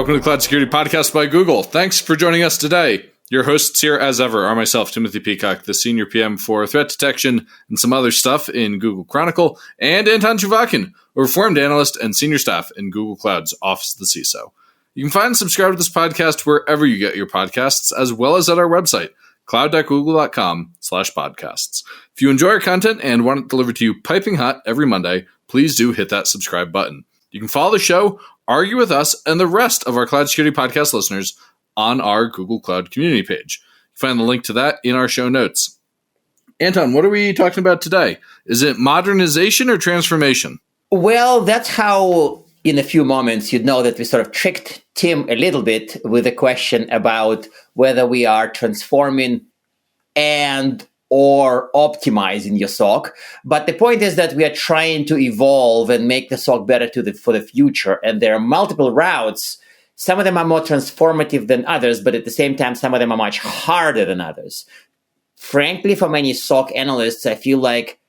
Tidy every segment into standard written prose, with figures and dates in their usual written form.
Welcome to the Cloud Security Podcast by Google. Thanks for joining us today. Your hosts here, as ever, are myself, Timothy Peacock, the Senior PM for Threat Detection and some other stuff in Google Chronicle, and Anton Chuvakin, a reformed analyst and senior staff in Google Cloud's Office of the CISO. You can find and subscribe to this podcast wherever you get your podcasts, as well as at our website, cloud.google.com/podcasts. If you enjoy our content and want it delivered to you piping hot every Monday, please do hit that subscribe button. You can follow the show, argue with us, and the rest of our Cloud Security Podcast listeners on our Google Cloud community page. You find the link to that in our show notes. Anton, what are we talking about today? Is it modernization or transformation? Well, that's how, in a few moments, you'd know that we sort of tricked Tim a little bit with a question about whether we are transforming and or optimizing your SOC. But the point is that we are trying to evolve and make the SOC better for the future. And there are multiple routes. Some of them are more transformative than others, but at the same time, some of them are much harder than others. Frankly, for many SOC analysts, I feel like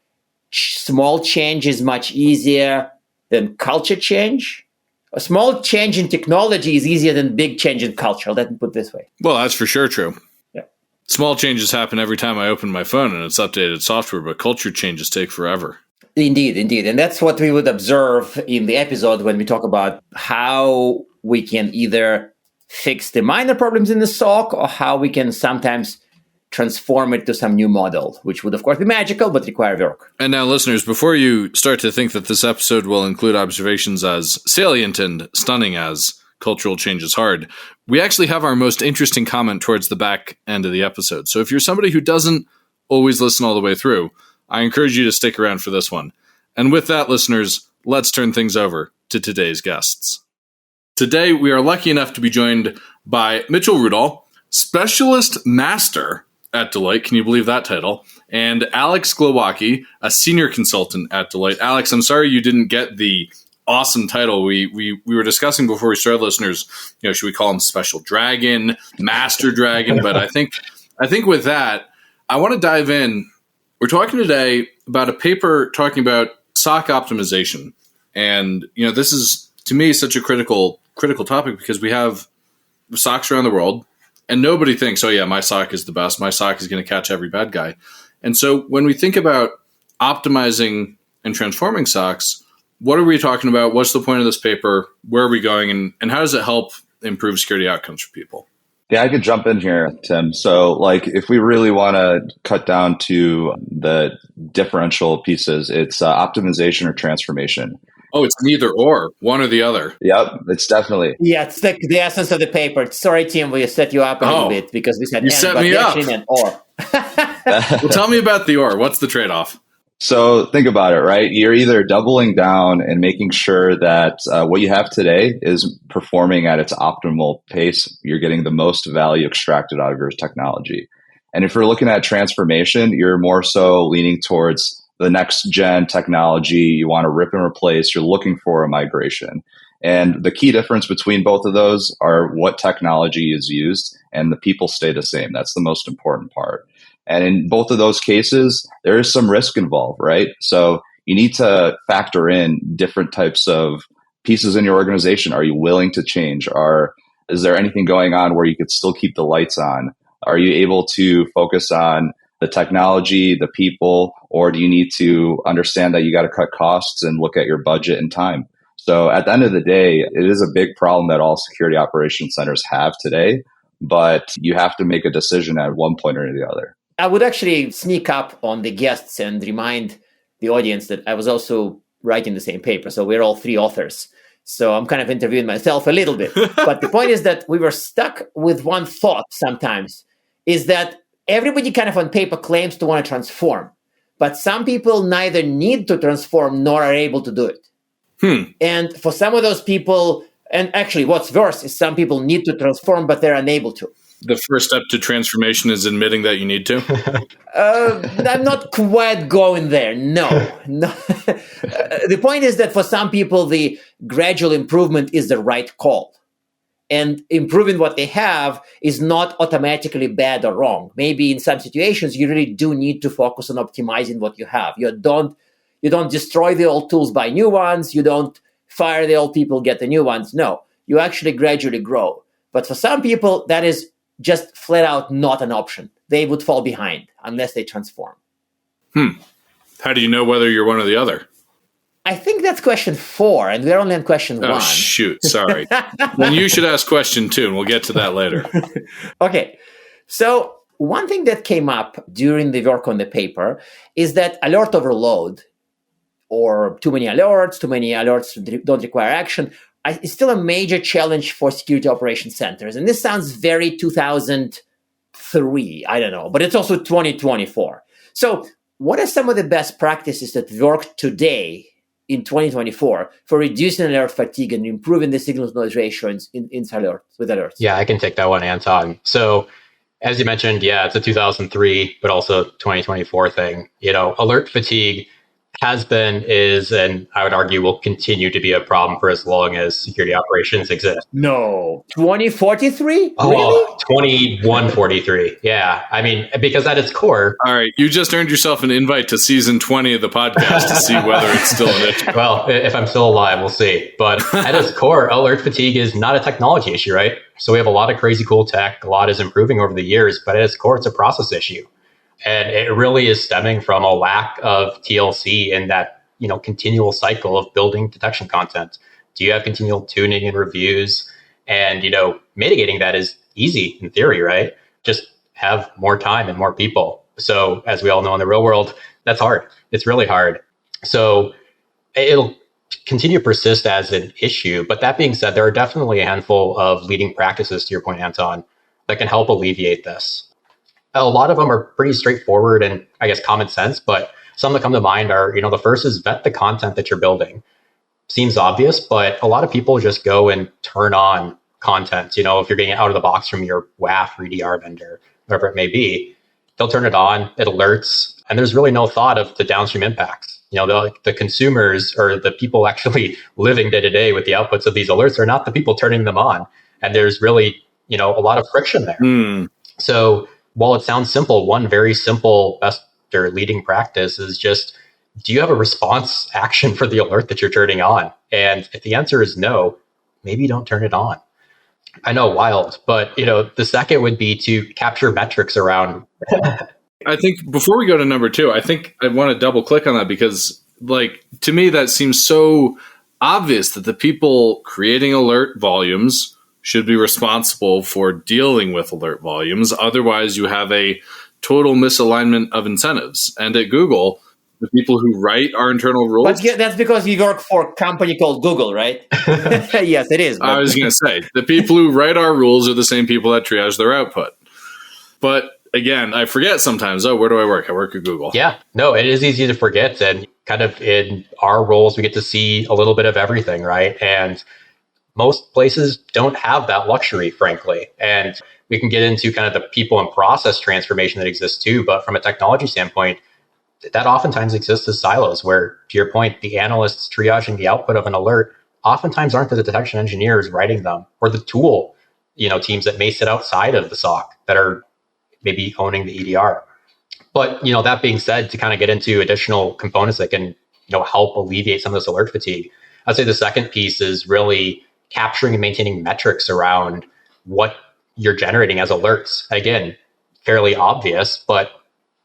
small change is much easier than culture change. A small change in technology is easier than big change in culture. Let me put it this way. Well, that's for sure true. Yeah. Small changes happen every time I open my phone and it's updated software, but culture changes take forever. Indeed. And that's what we would observe in the episode when we talk about how we can either fix the minor problems in the SOC or how we can sometimes transform it to some new model, which would, of course, be magical, but require work. And now, listeners, before you start to think that this episode will include observations as salient and stunning as cultural change is hard, we actually have our most interesting comment towards the back end of the episode. So if you're somebody who doesn't always listen all the way through, I encourage you to stick around for this one. And with that, listeners, let's turn things over to today's guests. Today, we are lucky enough to be joined by Mitchell Rudall, Specialist Master at Deloitte. Can you believe that title? And Alex Glowacki, a Senior Consultant at Deloitte. Alex, I'm sorry you didn't get the awesome title. We were discussing before we started, listeners, should we call him Special Dragon, Master Dragon? But I think with that, I want to dive in. We're talking today about a paper talking about SOC optimization. And, this is, to me, such a critical topic because we have SOCs around the world and nobody thinks, oh yeah, my SOC is the best. My SOC is going to catch every bad guy. And so when we think about optimizing and transforming SOCs, what are we talking about? What's the point of this paper? Where are we going? And how does it help improve security outcomes for people? Yeah, I could jump in here, Tim. So if we really want to cut down to the differential pieces, it's optimization or transformation. Oh, it's neither or, one or the other. Yep, it's definitely. Yeah, it's the essence of the paper. Sorry, Tim, we set you up a little bit because we said you set me up. And or. Well, tell me about the or. What's the trade-off? So think about it, right? You're either doubling down and making sure that what you have today is performing at its optimal pace. You're getting the most value extracted out of your technology. And if you're looking at transformation, you're more so leaning towards the next gen technology. You want to rip and replace. You're looking for a migration. And the key difference between both of those are what technology is used and the people stay the same. That's the most important part. And in both of those cases, there is some risk involved, right? So you need to factor in different types of pieces in your organization. Are you willing to change? Is there anything going on where you could still keep the lights on? Are you able to focus on the technology, the people, or do you need to understand that you got to cut costs and look at your budget and time? So at the end of the day, it is a big problem that all security operations centers have today, but you have to make a decision at one point or the other. I would actually sneak up on the guests and remind the audience that I was also writing the same paper. So we're all three authors. So I'm kind of interviewing myself a little bit. But the point is that we were stuck with one thought sometimes, is that everybody kind of on paper claims to want to transform. But some people neither need to transform nor are able to do it. And for some of those people, and actually what's worse is some people need to transform, but they're unable to. The first step to transformation is admitting that you need to? I'm not quite going there. No. The point is that for some people, the gradual improvement is the right call. And improving what they have is not automatically bad or wrong. Maybe in some situations, you really do need to focus on optimizing what you have. You don't destroy the old tools, buy new ones. You don't fire the old people, get the new ones. No. you actually gradually grow. But for some people, that is just flat out not an option. They would fall behind unless they transform. How do you know whether you're one or the other? I think that's question 4, and we're only on question 1. Oh, shoot. Sorry. Then you should ask question 2, and we'll get to that later. Okay. So one thing that came up during the work on the paper is that alert overload, or too many alerts don't require action, is still a major challenge for security operations centers. And this sounds very 2003, I don't know, but it's also 2024. So what are some of the best practices that work today in 2024 for reducing alert fatigue and improving the signal-to-noise ratio in alerts? Yeah, I can take that one, Anton. So as you mentioned, it's a 2003, but also 2024 thing. Alert fatigue has been, is, and I would argue will continue to be a problem for as long as security operations exist. No. 2043? Oh, really? 2143. Yeah. I mean, because at its core... All right. You just earned yourself an invite to season 20 of the podcast to see whether it's still an issue. Well, if I'm still alive, we'll see. But at its core, alert fatigue is not a technology issue, right? So we have a lot of crazy cool tech. A lot is improving over the years, but at its core, it's a process issue. And it really is stemming from a lack of TLC in that, continual cycle of building detection content. Do you have continual tuning and reviews? And, mitigating that is easy in theory, right? Just have more time and more people. So as we all know in the real world, that's hard. It's really hard. So it'll continue to persist as an issue. But that being said, there are definitely a handful of leading practices, to your point, Anton, that can help alleviate this. A lot of them are pretty straightforward and I guess common sense, but some that come to mind are, the first is vet the content that you're building. Seems obvious, but a lot of people just go and turn on content. If you're getting it out of the box from your WAF or EDR vendor, whatever it may be, they'll turn it on, it alerts, and there's really no thought of the downstream impacts. The consumers or the people actually living day to day with the outputs of these alerts are not the people turning them on. And there's really, a lot of friction there. So while it sounds simple, one very simple best or leading practice is just, do you have a response action for the alert that you're turning on? And if the answer is no, maybe don't turn it on. I know, wild, but the second would be to capture metrics around. I think before we go to number 2, I think I want to double click on that because to me, that seems so obvious that the people creating alert volumes should be responsible for dealing with alert volumes. Otherwise, you have a total misalignment of incentives. And at Google, the people who write our internal rules... But that's because you work for a company called Google, right? Yes, it is. I was going to say, the people who write our rules are the same people that triage their output. But again, I forget sometimes, where do I work? I work at Google. Yeah, no, it is easy to forget. And kind of in our roles, we get to see a little bit of everything, right? And most places don't have that luxury, frankly. And we can get into kind of the people and process transformation that exists too. But from a technology standpoint, that oftentimes exists as silos where, to your point, the analysts triaging the output of an alert oftentimes aren't the detection engineers writing them or the tool, teams that may sit outside of the SOC that are maybe owning the EDR. But, that being said, to kind of get into additional components that can, help alleviate some of this alert fatigue, I'd say the second piece is really capturing and maintaining metrics around what you're generating as alerts. Again, fairly obvious, but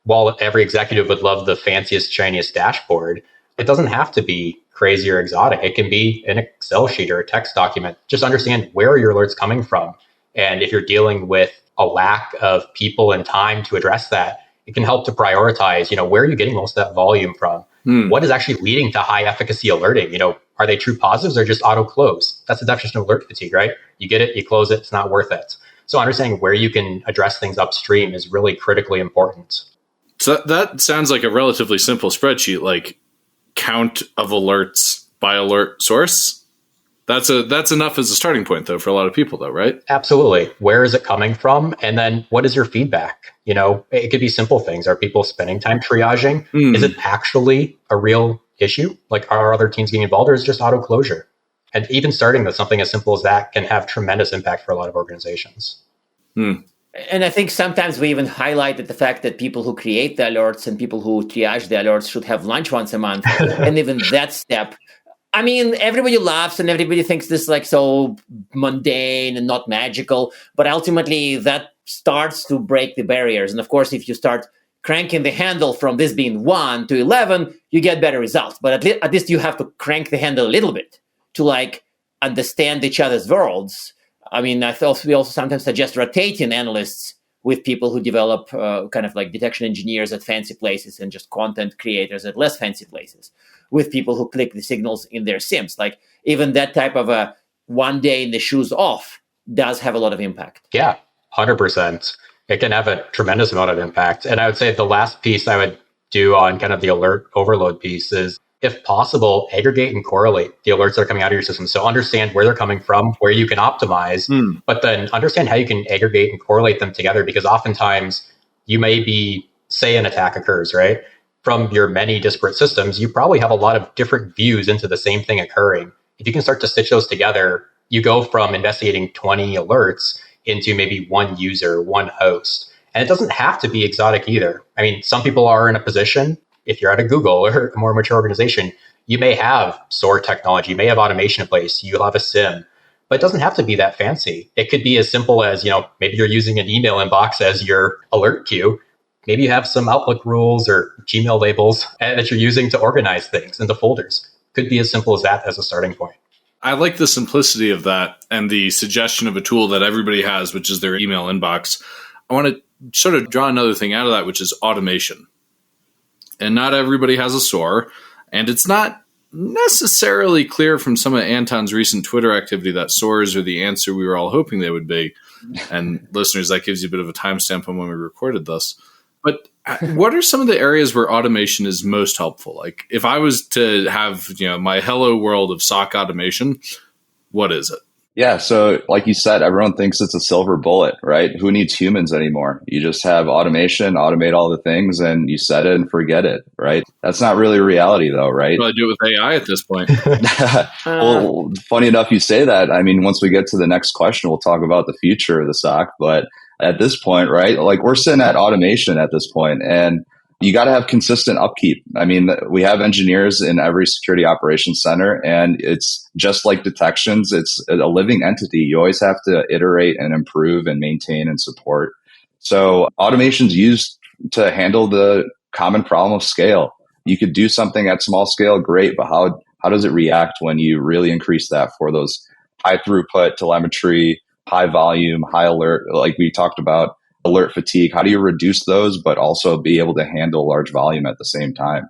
while every executive would love the fanciest, shiniest dashboard, it doesn't have to be crazy or exotic. It can be an Excel sheet or a text document. Just understand where are your alerts coming from. And if you're dealing with a lack of people and time to address that, it can help to prioritize, where are you getting most of that volume from? What is actually leading to high efficacy alerting? Are they true positives or just auto close? That's the definition of alert fatigue, right? You get it, you close it, it's not worth it. So understanding where you can address things upstream is really critically important. So that sounds like a relatively simple spreadsheet, like count of alerts by alert source. That's enough as a starting point, though, for a lot of people, though, right? Absolutely. Where is it coming from? And then what is your feedback? It could be simple things. Are people spending time triaging? Is it actually a real issue? Like, are other teams getting involved, or is it just auto closure? And even starting with something as simple as that can have tremendous impact for a lot of organizations. And I think sometimes we even highlighted the fact that people who create the alerts and people who triage the alerts should have lunch once a month. And even that step I mean, everybody laughs and everybody thinks this is like so mundane and not magical, but ultimately that starts to break the barriers. And of course, if you start cranking the handle from this being 1 to 11, you get better results. But at least you have to crank the handle a little bit to like understand each other's worlds. I mean, we also sometimes suggest rotating analysts with people who develop kind of like detection engineers at fancy places and just content creators at less fancy places, with people who click the signals in their SIMs. Like even that type of a one day in the shoes off does have a lot of impact. Yeah, 100%. It can have a tremendous amount of impact. And I would say the last piece I would do on kind of the alert overload piece is, if possible, aggregate and correlate the alerts that are coming out of your system. So understand where they're coming from, where you can optimize, but then understand how you can aggregate and correlate them together, because oftentimes you may be, say an attack occurs, right? From your many disparate systems, you probably have a lot of different views into the same thing occurring. If you can start to stitch those together, you go from investigating 20 alerts into maybe one user, one host. And it doesn't have to be exotic either. I mean, some people are in a position, if you're at a Google or a more mature organization, you may have SOAR technology, you may have automation in place, you'll have a SIM, but it doesn't have to be that fancy. It could be as simple as, maybe you're using an email inbox as your alert queue. Maybe you have some Outlook rules or Gmail labels that you're using to organize things into folders. Could be as simple as that as a starting point. I like the simplicity of that and the suggestion of a tool that everybody has, which is their email inbox. I want to sort of draw another thing out of that, which is automation. And not everybody has a SOAR, and it's not necessarily clear from some of Anton's recent Twitter activity that SOARs are the answer we were all hoping they would be. And listeners, that gives you a bit of a timestamp on when we recorded this. But what are some of the areas where automation is most helpful? Like if I was to have, my hello world of SOC automation, what is it? Yeah. So like you said, everyone thinks it's a silver bullet, right? Who needs humans anymore? You just have automation, automate all the things, and you set it and forget it, right? That's not really reality though, right? Probably do it with AI at this point. Well, funny enough you say that. I mean, once we get to the next question, we'll talk about the future of the SOC. But at this point, right, like we're sitting at automation at this point, and you got to have consistent upkeep. I mean, we have engineers in every security operations center, and it's just like detections. It's a living entity. You always have to iterate and improve and maintain and support. So automation is used to handle the common problem of scale. You could do something at small scale, great, but how does it react when you really increase that for those high throughput telemetry, high volume, high alert, like we talked about, alert fatigue? How do you reduce those, but also be able to handle large volume at the same time?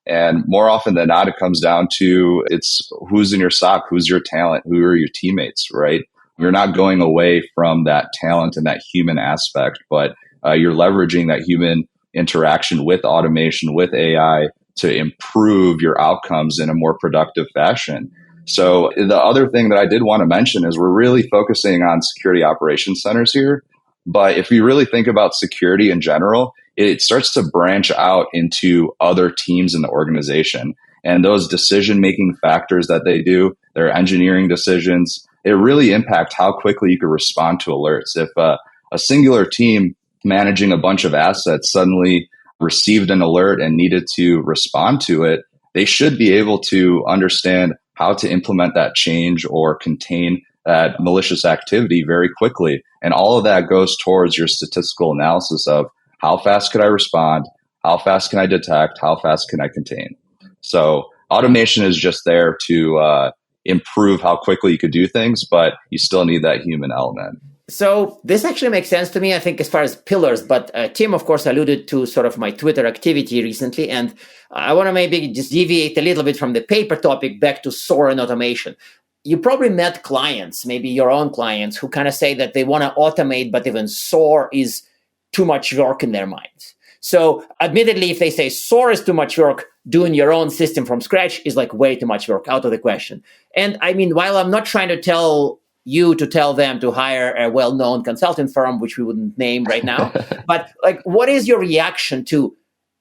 And more often than not, it comes down to it's who's in your SOC, who's your talent, who are your teammates, right? You're not going away from that talent and that human aspect, but you're leveraging that human interaction with automation, with AI to improve your outcomes in a more productive fashion. So the other thing that I did want to mention is we're really focusing on security operations centers here. But if you really think about security in general, it starts to branch out into other teams in the organization. And those decision-making factors that they do, their engineering decisions, it really impact how quickly you can respond to alerts. If a singular team managing a bunch of assets suddenly received an alert and needed to respond to it, they should be able to understand how to implement that change or contain that malicious activity very quickly. And all of that goes towards your statistical analysis of how fast could I respond? How fast can I detect? How fast can I contain? So automation is just there to improve how quickly you could do things, but you still need that human element. So this actually makes sense to me, I think, as far as pillars. But Tim, of course, alluded to sort of my Twitter activity recently. And I want to maybe just deviate a little bit from the paper topic back to SOAR and automation. You probably met clients, maybe your own clients, who kind of say that they want to automate, but even SOAR is too much work in their minds. So admittedly, if they say SOAR is too much work, doing your own system from scratch is like way too much work, out of the question. And I mean, while I'm not trying to tell you to tell them to hire a well-known consulting firm, which we wouldn't name right now, but like, what is your reaction to,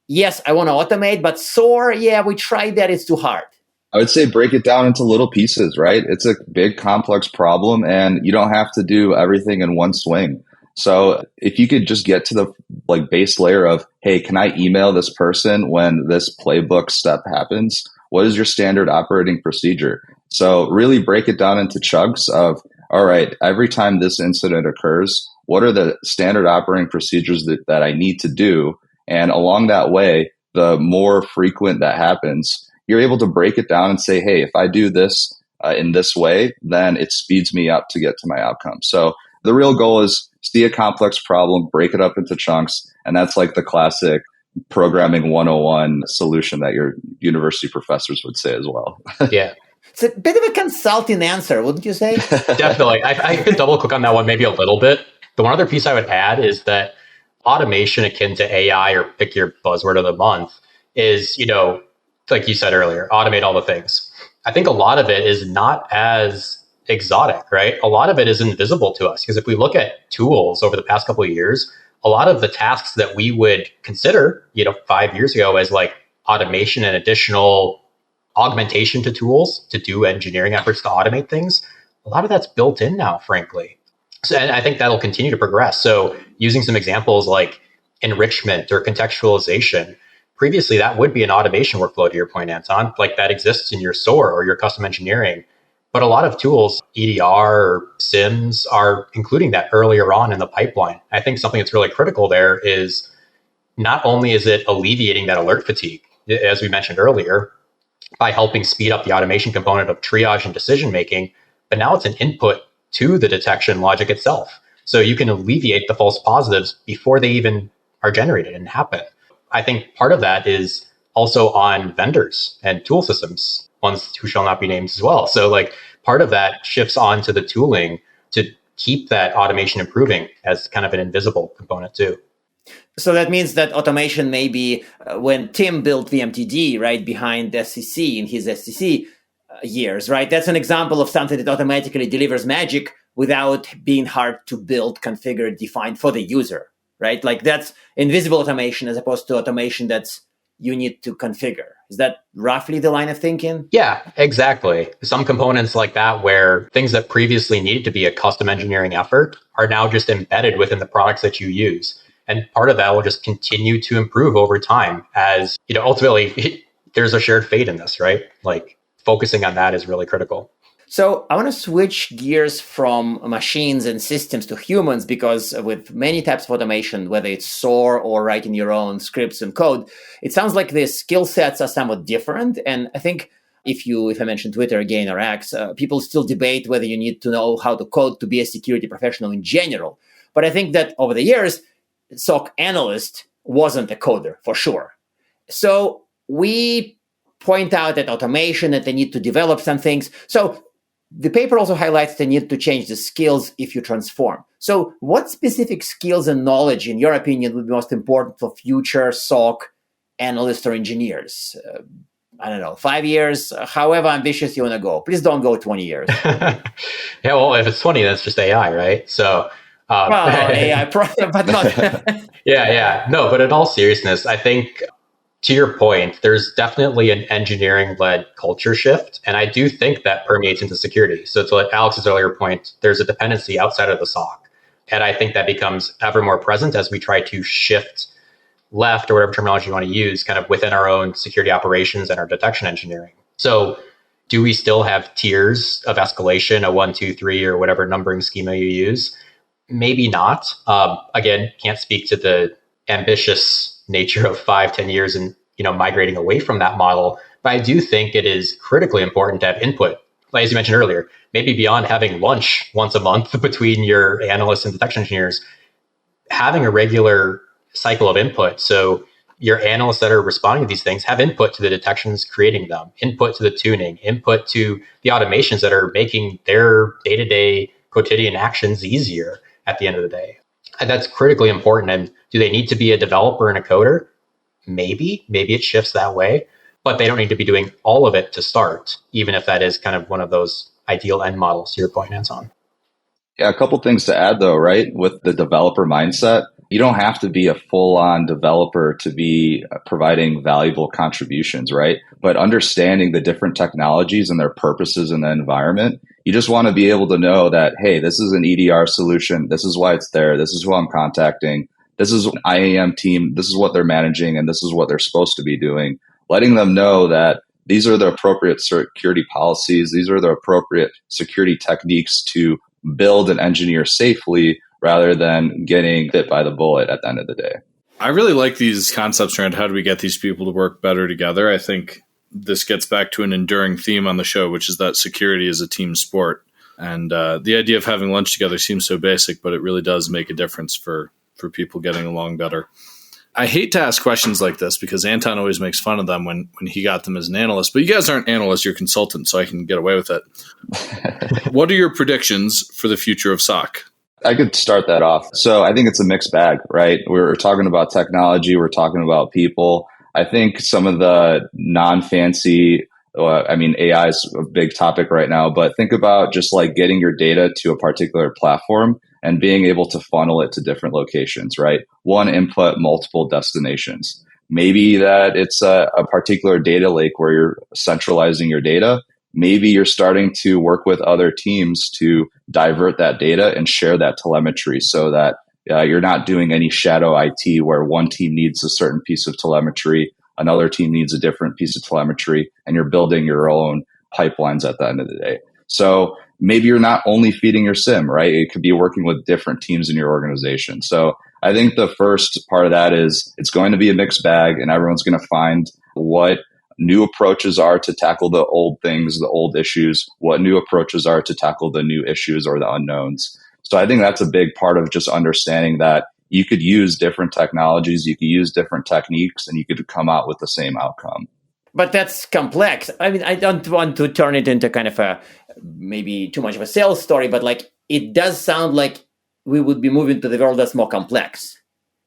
yes, I want to automate, but SOAR, yeah, we tried that, it's too hard? I would say break it down into little pieces, right? It's a big, complex problem, and you don't have to do everything in one swing. So if you could just get to the base layer of, hey, can I email this person when this playbook step happens? What is your standard operating procedure? So really break it down into chunks of, all right, every time this incident occurs, what are the standard operating procedures that I need to do? And along that way, the more frequent that happens, you're able to break it down and say, hey, if I do this in this way, then it speeds me up to get to my outcome. So the real goal is see a complex problem, break it up into chunks. And that's like the classic programming 101 solution that your university professors would say as well. Yeah. It's a bit of a consulting answer, wouldn't you say? Definitely. I could double click on that one maybe a little bit. The one other piece I would add is that automation akin to AI, or pick your buzzword of the month, is, like you said earlier, automate all the things. I think a lot of it is not as exotic, right? A lot of it is invisible to us, because if we look at tools over the past couple of years, a lot of the tasks that we would consider, 5 years ago as like automation and additional augmentation to tools to do engineering efforts to automate things, a lot of that's built in now, frankly. So, and I think that'll continue to progress. So using some examples like enrichment or contextualization, previously that would be an automation workflow, to your point, Anton, like that exists in your SOAR or your custom engineering. But a lot of tools, EDR or SIMs, are including that earlier on in the pipeline. I think something that's really critical there is not only is it alleviating that alert fatigue, as we mentioned earlier, by helping speed up the automation component of triage and decision making, but now it's an input to the detection logic itself. So you can alleviate the false positives before they even are generated and happen. I think part of that is also on vendors and tool systems, ones who shall not be named as well. So like part of that shifts on to the tooling to keep that automation improving as kind of an invisible component too. So that means that automation maybe when Tim built VMTD, right, behind SEC in his SEC years, right? That's an example of something that automatically delivers magic without being hard to build, configure, define for the user, right? Like that's invisible automation as opposed to automation that's you need to configure. Is that roughly the line of thinking? Yeah, exactly. Some components like that where things that previously needed to be a custom engineering effort are now just embedded within the products that you use. And part of that will just continue to improve over time as, ultimately there's a shared fate in this, right? Like focusing on that is really critical. So I want to switch gears from machines and systems to humans, because with many types of automation, whether it's SOAR or writing your own scripts and code, it sounds like the skill sets are somewhat different. And I think if I mention Twitter again or X, people still debate whether you need to know how to code to be a security professional in general. But I think that over the years, SOC analyst wasn't a coder for sure. So we point out that automation, that they need to develop some things. So the paper also highlights the need to change the skills if you transform. So what specific skills and knowledge, in your opinion, would be most important for future SOC analysts or engineers? I don't know, 5 years, however ambitious you want to go. Please don't go 20 years. Yeah, well, if it's 20, that's just AI, right? So, AI, but not. Yeah. No, but in all seriousness, I think to your point, there's definitely an engineering-led culture shift. And I do think that permeates into security. So to Alex's earlier point, there's a dependency outside of the SOC. And I think that becomes ever more present as we try to shift left, or whatever terminology you want to use, kind of within our own security operations and our detection engineering. So do we still have tiers of escalation, a 1, 2, 3, or whatever numbering schema you use? Maybe not. Again, can't speak to the ambitious nature of 5-10 years and migrating away from that model. But I do think it is critically important to have input. Like as you mentioned earlier, maybe beyond having lunch once a month between your analysts and detection engineers, having a regular cycle of input. So your analysts that are responding to these things have input to the detections, creating them, input to the tuning, input to the automations that are making their day-to-day quotidian actions easier at the end of the day. And that's critically important. And do they need to be a developer and a coder? Maybe it shifts that way, but they don't need to be doing all of it to start, even if that is kind of one of those ideal end models to your point, Anton. Yeah, a couple things to add though, right? With the developer mindset, you don't have to be a full-on developer to be providing valuable contributions, right? But understanding the different technologies and their purposes in the environment, you just want to be able to know that, hey, this is an EDR solution. This is why it's there. This is who I'm contacting. This is an IAM team. This is what they're managing, and this is what they're supposed to be doing. Letting them know that these are the appropriate security policies. These are the appropriate security techniques to build and engineer safely rather than getting bit by the bullet at the end of the day. I really like these concepts around how do we get these people to work better together. I think this gets back to an enduring theme on the show, which is that security is a team sport. And the idea of having lunch together seems so basic, but it really does make a difference for people getting along better. I hate to ask questions like this because Anton always makes fun of them when he got them as an analyst. But you guys aren't analysts, you're consultants, so I can get away with it. What are your predictions for the future of SOC? I could start that off. So I think it's a mixed bag, right? We're talking about technology. We're talking about people. I think some of the non-fancy, AI is a big topic right now, but think about just like getting your data to a particular platform and being able to funnel it to different locations, right? One input, multiple destinations. Maybe that it's a particular data lake where you're centralizing your data. Maybe you're starting to work with other teams to divert that data and share that telemetry so that you're not doing any shadow IT where one team needs a certain piece of telemetry, another team needs a different piece of telemetry, and you're building your own pipelines at the end of the day. So maybe you're not only feeding your SIM, right? It could be working with different teams in your organization. So I think the first part of that is it's going to be a mixed bag, and everyone's going to find what new approaches are to tackle the old things, the old issues, what new approaches are to tackle the new issues or the unknowns. So I think that's a big part of just understanding that you could use different technologies, you could use different techniques, and you could come out with the same outcome. But that's complex. I mean, I don't want to turn it into kind of a maybe too much of a sales story, but like it does sound like we would be moving to the world that's more complex.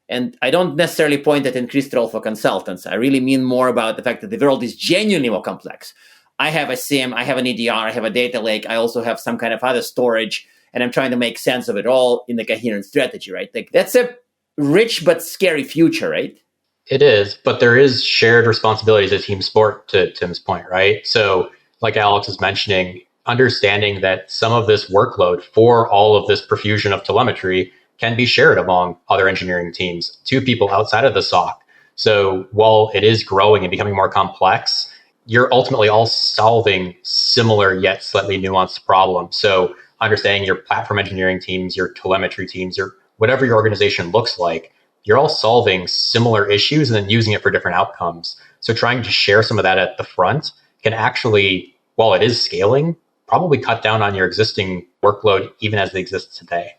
And I don't necessarily point at increased role for consultants. I really mean more about the fact that the world is genuinely more complex. I have a SIM, I have an EDR, I have a data lake, I also have some kind of other storage, and I'm trying to make sense of it all in the coherent strategy, right? Like that's a rich but scary future, right? It is, but there is shared responsibility as a team sport, to Tim's point, right? So like Alex was mentioning, understanding that some of this workload for all of this profusion of telemetry can be shared among other engineering teams to people outside of the SOC. So while it is growing and becoming more complex, you're ultimately all solving similar yet slightly nuanced problems. So understanding your platform engineering teams, your telemetry teams, your whatever your organization looks like, you're all solving similar issues and then using it for different outcomes. So trying to share some of that at the front can actually, while it is scaling, probably cut down on your existing workload even as they exist today.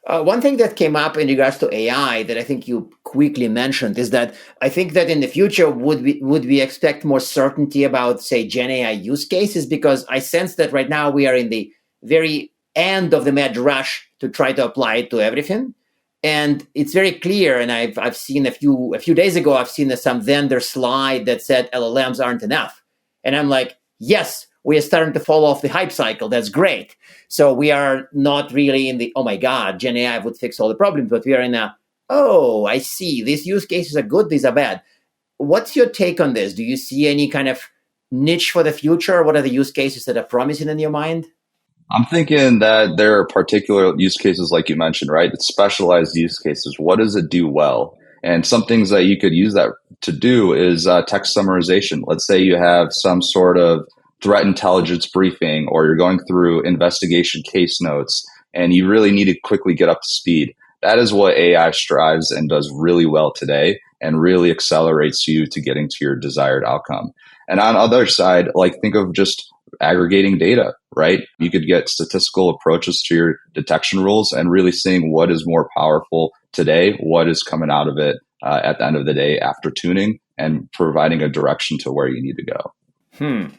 One thing that came up in regards to AI that I think you quickly mentioned is that I think that in the future, would we expect more certainty about, say, Gen AI use cases? Because I sense that right now we are in the very end of the mad rush to try to apply it to everything. And it's very clear, and I've seen a few days ago, I've seen some vendor slide that said LLMs aren't enough. And I'm like, yes, we are starting to fall off the hype cycle. That's great. So we are not really in the, oh my God, Gen AI would fix all the problems, but we are in a, oh, I see, these use cases are good, these are bad. What's your take on this? Do you see any kind of niche for the future? What are the use cases that are promising in your mind? I'm thinking that there are particular use cases like you mentioned, right? It's specialized use cases. What does it do well? And some things that you could use that to do is text summarization. Let's say you have some sort of threat intelligence briefing, or you're going through investigation case notes, and you really need to quickly get up to speed. That is what AI strives and does really well today and really accelerates you to getting to your desired outcome. And on the other side, like think of just aggregating data, right? You could get statistical approaches to your detection rules and really seeing what is more powerful today, what is coming out of it at the end of the day after tuning, and providing a direction to where you need to go.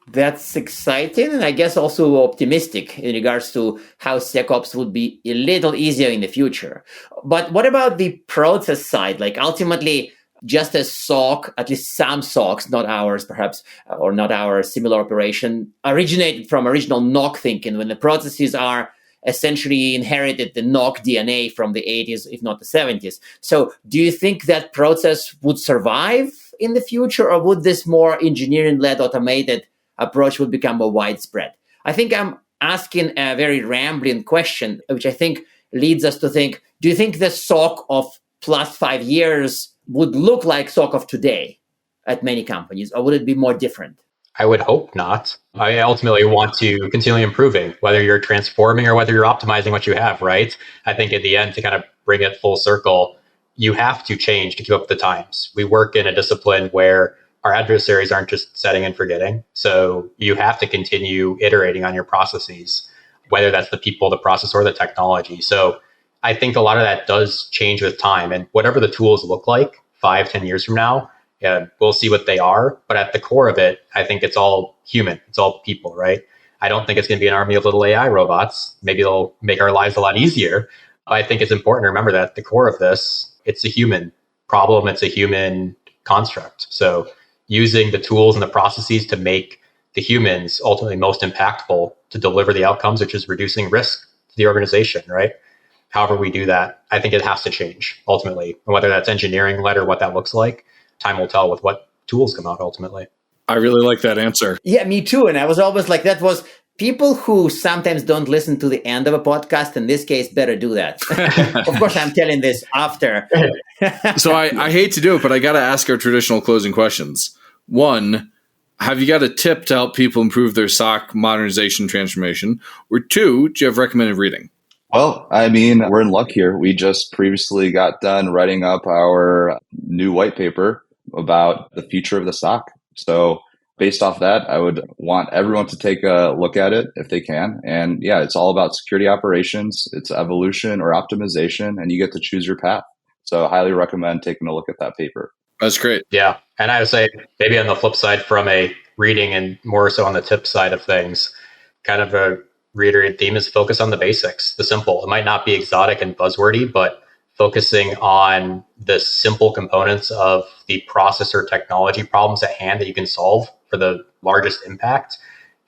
That's exciting, and I guess also optimistic in regards to how SecOps would be a little easier in the future. But what about the process side? Like ultimately, just as SOC, at least some SOCs, not ours perhaps, or not our similar operation, originated from original NOC thinking, when the processes are essentially inherited the NOC DNA from the 80s, if not the 70s. So do you think that process would survive in the future, or would this more engineering-led automated approach would become more widespread? I think I'm asking a very rambling question, which I think leads us to think, do you think the SOC of plus 5 years would look like SOC of today? at many companies, or would it be more different? I would hope not. I ultimately want to continually improving, whether you're transforming or whether you're optimizing what you have, right? I think at the end, to kind of bring it full circle, you have to change to keep up with the times. We work in a discipline where our adversaries aren't just setting and forgetting. So you have to continue iterating on your processes, whether that's the people, the process, or the technology. So I think a lot of that does change with time. And whatever the tools look like 5-10 years from now, we'll see what they are. But at the core of it, I think it's all human. It's all people, right? I don't think it's going to be an army of little AI robots. Maybe they'll make our lives a lot easier. I think it's important to remember that at the core of this, it's a human problem. It's a human construct. So using the tools and the processes to make the humans ultimately most impactful to deliver the outcomes, which is reducing risk to the organization, right? However we do that, I think it has to change ultimately. And whether that's engineering led or what that looks like, time will tell with what tools come out ultimately. I really like that answer. Yeah, me too. And I was always like, that was people who sometimes don't listen to the end of a podcast, in this case, better do that. Of course, I'm telling this after. So I hate to do it, but I got to ask our traditional closing questions. One, have you got a tip to help people improve their SOC modernization transformation? Or two, do you have recommended reading? Well, I mean, we're in luck here. We just previously got done writing up our new white paper about the future of the SOC. So based off that, I would want everyone to take a look at it if they can. And yeah, it's all about security operations. It's evolution or optimization, and you get to choose your path. So I highly recommend taking a look at that paper. That's great. Yeah. And I would say maybe on the flip side from a reading and more so on the tip side of things, kind of a reiterated theme is focus on the basics, the simple. It might not be exotic and buzzwordy, but focusing on the simple components of the process or technology problems at hand that you can solve for the largest impact.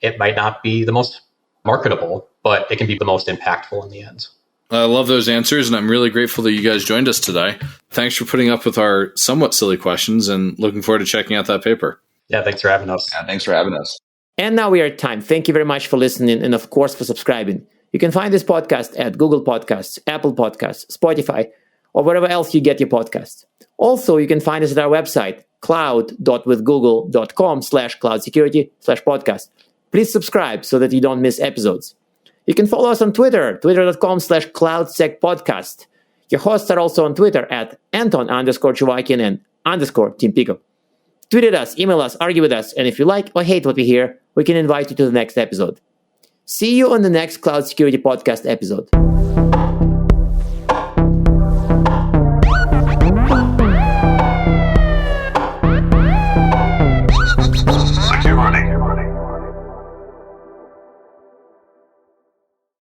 It might not be the most marketable, but it can be the most impactful in the end. I love those answers, and I'm really grateful that you guys joined us today. Thanks for putting up with our somewhat silly questions, and looking forward to checking out that paper. Yeah, thanks for having us. Yeah, thanks for having us. And now we are at time. Thank you very much for listening, and of course for subscribing. You can find this podcast at Google Podcasts, Apple Podcasts, Spotify, or wherever else you get your podcasts. Also, you can find us at our website, cloud.withgoogle.com/cloudsecurity/podcast. Please subscribe so that you don't miss episodes. You can follow us on Twitter, twitter.com/cloudsecpodcast. Your hosts are also on Twitter at Anton_Chuvakian and _Team Pico. Tweet at us, email us, argue with us, and if you like or hate what we hear, we can invite you to the next episode. See you on the next Cloud Security Podcast episode.